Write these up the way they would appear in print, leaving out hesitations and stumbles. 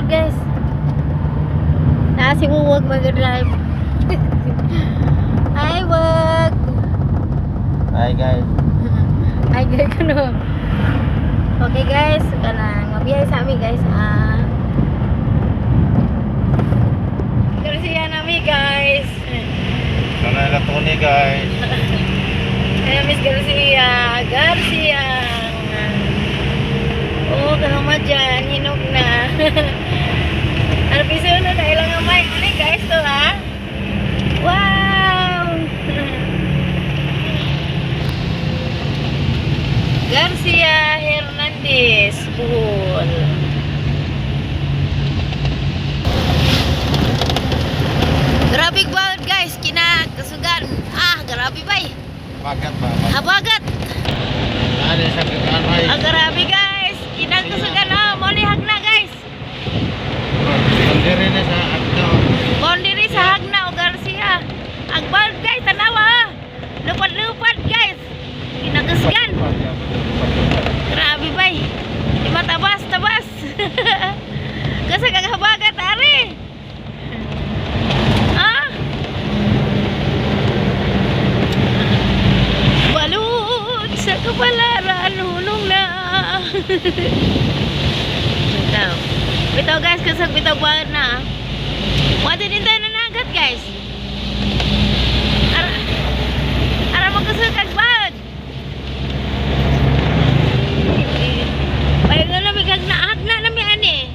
pod guys. Si Wuwag mag-drive. Hi Wag. Hi guys. Hi guys kuno. Okay guys, kanang mabiyahe sa amin guys. Garcia nami guys. Sana na to ni guys. Miss Garcia. Oh, kahama dyan. Hinog na. Ano piso na dahil lang ang mic. Ano guys to ha? Wow! Garcia Hernandez. Buhol. Grabe bawat guys. Kinakasugan. Grabe ba eh. Bagat ba? Habagat. Ada sa kanay. Grabe guys. Kinakasugan. Mo ni hagna guys. Diri na sa akto. Bondiri sa hagna o Garcia. Agbal guys. Tanawa. Lupad guys. Kinakasugan. Grabe ba eh. Di matabas. Kasi kagabagat ari. Balut sa kapalaran hulong na. Bitaw guys, kasag bitaw buwan na. Wadi din tayo nanagat guys. Ara magkasag kagbad. Bayan nga namin hagna namin ani.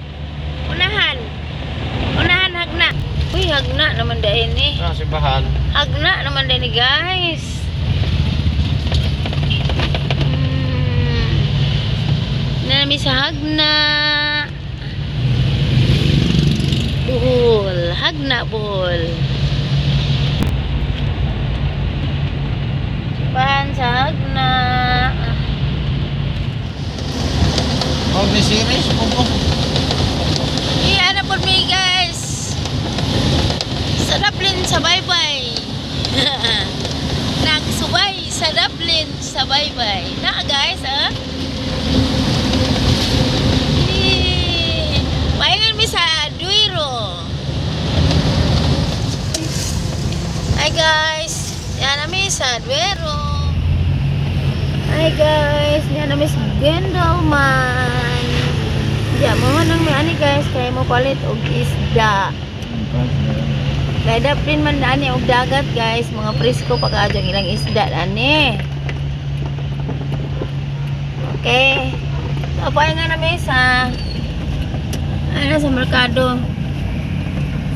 Unahan hagna. Uy, hagna naman dahil ni. Simbahan. Hagna naman dahil ni guys. Nami sa hagna. Buhol. Hagna buhol. Simbahan sa hagna. Huwag ni series po po. Iya na po mi guys. Sarap din sa bye-bye. Nagsubay. Sarap din sa bye-bye. Na guys ha. Pahingan mi sa Duiro. Hi guys. Yan na mi sa Duiro. Hi guys. Yan na mi sa Gendelman. Diyan mo nang may ani guys. Kaya mo palit og isda. Kaya dapin man ani og dagat guys. Mga presko pagkaadjong ilang isda ani. Okay. So pahingan na mi sa sa merkado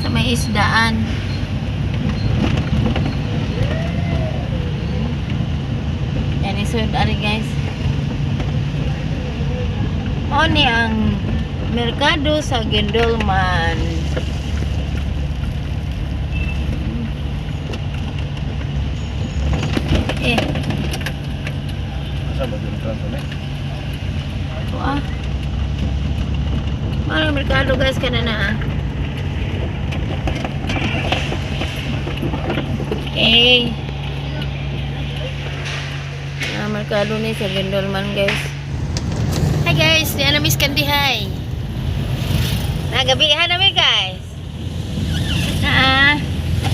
sa may isdaan. Yan isod ari guys. O ni ang merkado sa Gendelman. Asa ba din trato ni? Ito Parang merkado guys kana na. Okay. Merkado ni sa Gendelman guys. Hi guys, di na miss kandihay. Nagabihan namin guys.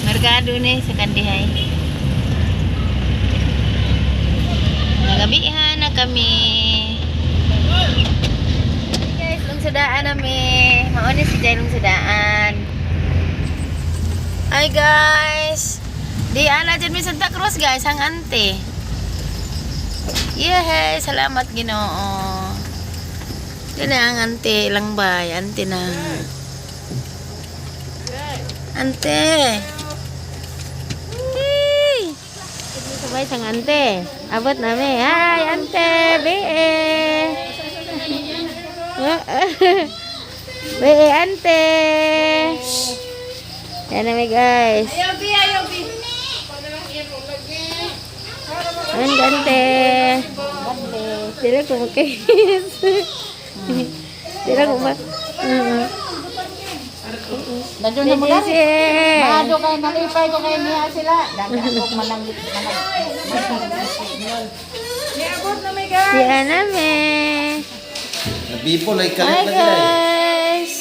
Merkado ni sa kandihay. Nagabihan na kami. Sadaan nami. Mauni si Jailong sadaan. Hi guys. Di ana dyan mi Santa Cruz guys ang ante. Yehey, salamat Ginoo. Di na ang ante lang bay, ante na. Ante. Hey. Sabay sang ante. Abot nami. Hi ante, BE. Be ante. Yan na guys. Ayan ante. Sila kumakis. Sila kumak. Dadyo na mo na rin. Maado kayo, nalipay ko kayo niya sila. Dagan ko manangit. Niabot na may guys. Yan na may. People like Hi kalit na guys.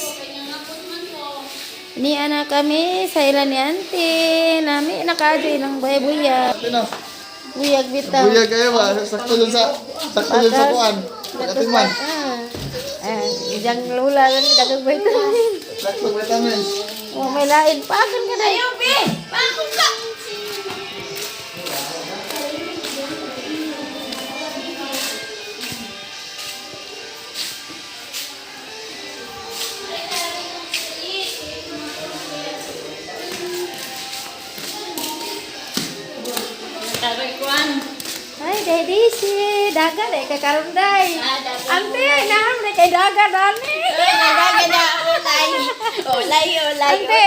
Ini anak kami sa ilan ni auntie. Nami nakajoy ng buyag. Buyag bitaw. Buyag kayo ba? Sakto dun sa kuan. Katiman. Ijang lula kan dagang vitamin. Sakto vitamins. Oh, may lain pa kan ka na. Ayaw, be. Pakong ka. Ay, daddy si daga deh kay karon day. Ante, naham deh kay daga dani. Daga na ulay. Ante.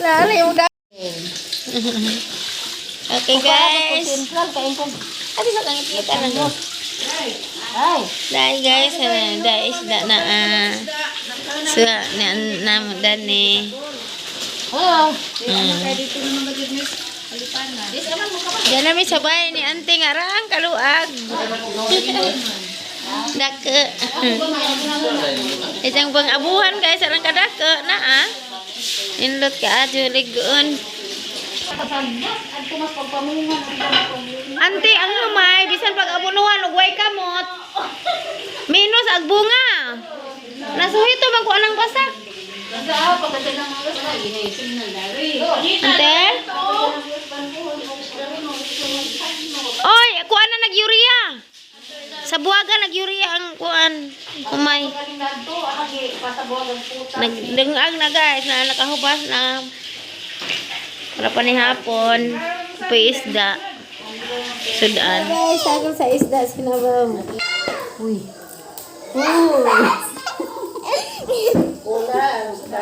Lari udah. Oke guys. Abi sa kang kita nang mo. Dai guys, dai isda na sa na dani. Oh. Diyan namin sabay ni ante nga rang kaluag. Dake. Isang bang abuhan guys, sarang kadake na Indot ka ajo ligon. Ante ang humay bisan pag abunuhan ug way kamot. Minus ag bunga. Nasuhito man ko anang basak. Ante? Oy, kuan na nag-urea. Sa buwaga nag-urea ang kuan. Umay. Nagdengag na guys, na nakahubas na. Para pa ni hapon. Upoy isda. Sudan. Guys, sagol sa isda sinabang. Uy. Kulang sa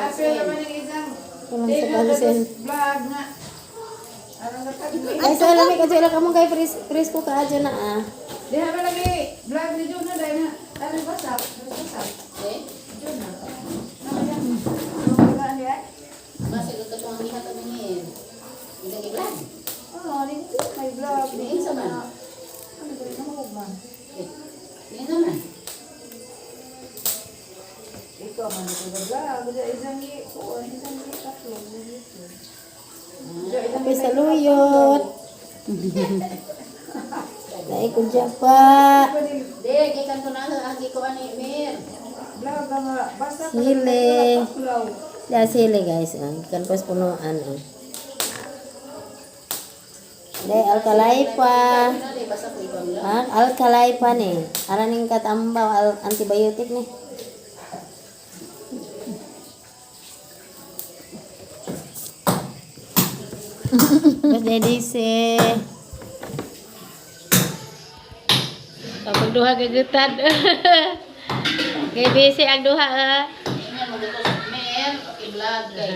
pansin. Ay, so alam ka dyan ka mo kay presko ka dyan na Diha ba lagi vlog ni Juna dai na. Tari basap. Juna. Masih gusto ko ang lihat ang mingin. Hindi vlog. Oh, dito may vlog. Ini sama. Ano ba rin mo ba? Ini naman. Ikaw man dito vlog. Buda isang tatlo. Tapos sa luyot. Dahil ko dyan pa. Di, kay kanto na lagi ko ani Mir. Vlog nga basta Sili. Ya sili guys. Ikan pas punuan. Dahil alkalay pa. Di basta ko ibang lang. Alkalay pa nih. Araning katambaw antibiotik nih. Mas jadi sih. Kapag duha kagetan. Kay bisi ang duha. Ini mo dito sa Mir, okay vlog kay.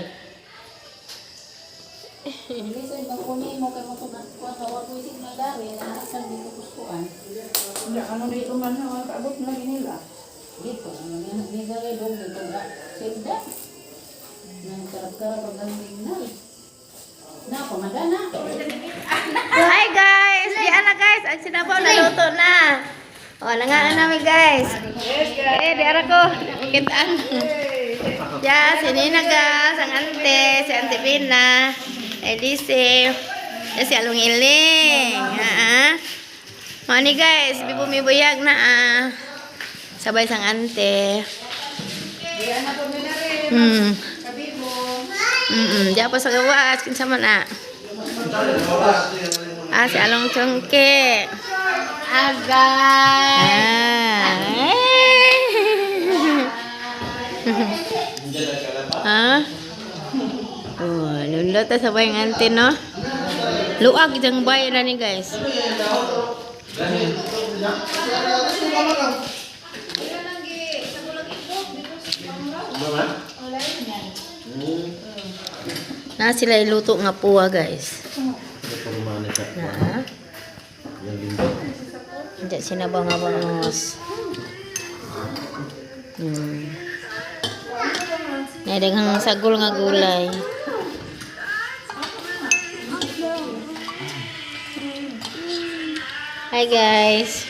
Hindi sa ibang kuni mo kay mo ko ko isig na dari na asan dito kuskuan. Hindi, ano dito man na kaabot na lagi nila. Dito, ni gari dong dito ga. Sinda. Nang karap-karap ang na. Na, pamadana. Hi guys! Diyan na guys! Ang sinabaw naluto na. O, nangaan namin guys. Eh, diara ko. Nakitaan. Diyan, si Nina guys. Ang ante. Si Ante Pina. Elise. Si Alung Iling. Mga ni guys. Bibumibuyag na sabay sang ante. Diyan pa sa gawas. Kinsa man si Along Chongke. Oh, nundot ta sabay ng ante no. Luag jang bay na ni guys. Na sila iluto nga puwa guys. Na. Hindi sinabaw nga bangos. Daghang sagol nga gulay. Hi guys.